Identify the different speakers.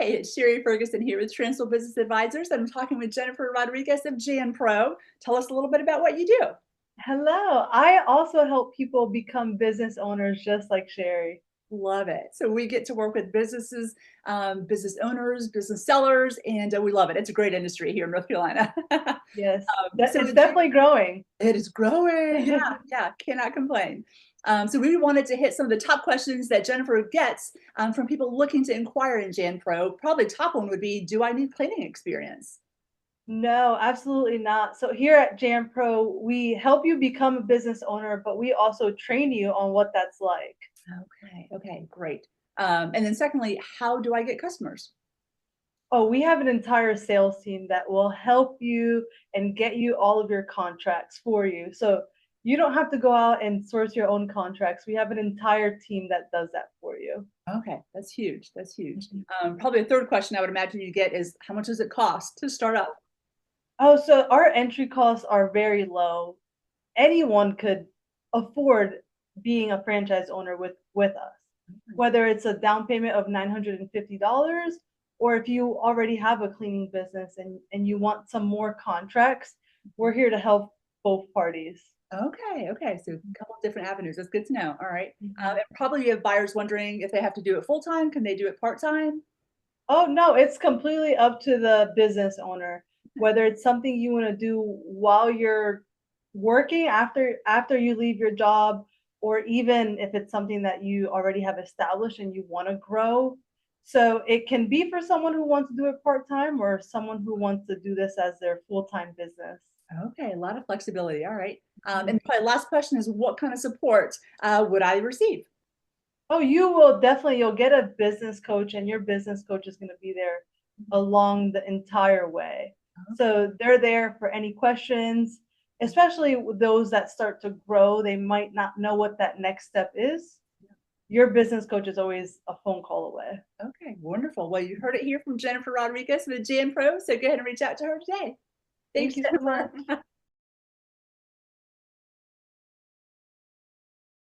Speaker 1: Hey, it's Sherry Ferguson here with Transworld Business Advisors. I'm talking with Jennifer Rodriguez of Jan Pro. Tell us a little bit about what you do.
Speaker 2: Hello. I also help people become business owners just like Sherry.
Speaker 1: Love it. So we get to work with businesses, business owners, business sellers, and we love it. It's a great industry here in North Carolina.
Speaker 2: Yes,
Speaker 1: So
Speaker 2: it's definitely growing.
Speaker 1: it is growing. Yeah, cannot complain. So we wanted to hit some of the top questions that Jennifer gets from people looking to inquire in Jan Pro. Probably top one would be, do I need cleaning experience?
Speaker 2: No, absolutely not. So here at Jam Pro, we help you become a business owner, but we also train you on what that's like.
Speaker 1: Okay, great. And then secondly, how do I get customers?
Speaker 2: Oh, we have an entire sales team that will help you and get you all of your contracts for you. So you don't have to go out and source your own contracts. We have an entire team that does that for you.
Speaker 1: Okay, that's huge. That's huge.
Speaker 2: Mhm.
Speaker 1: Probably a third question I would imagine you get is how much does it cost to start up?
Speaker 2: Oh, so our entry costs are very low. Anyone could afford being a franchise owner with us, whether it's a down payment of $950 or if you already have a cleaning business and you want some more contracts, we're here to help both parties.
Speaker 1: Okay. So a couple of different avenues. That's good to know. All right.
Speaker 2: Mhm.
Speaker 1: And probably you have buyers wondering if they have to do it full time. Can they do it part time?
Speaker 2: Oh no, it's completely up to the business owner whether it's something you want to do while you're working after you leave your job, or even if it's something that you already have established and you want to grow. So it can be for someone who wants to do it part-time or someone who wants to do this as their full-time business.
Speaker 1: Okay, a lot of flexibility. All right. And
Speaker 2: Mhm.
Speaker 1: probably last question is what kind of support would I receive?
Speaker 2: Oh, you will definitely, you'll get a business coach, and your business coach is going to be there along the entire way. So they're there for any questions, especially with those that start to grow. They might not know what that next step is. Your business coach is always a phone call away.
Speaker 1: Okay, wonderful. Well, you heard it here from Jennifer Rodriguez with Jan Pro. So go ahead and reach out to her today. Thanks,
Speaker 2: Thank you so
Speaker 1: Jennifer.
Speaker 2: much.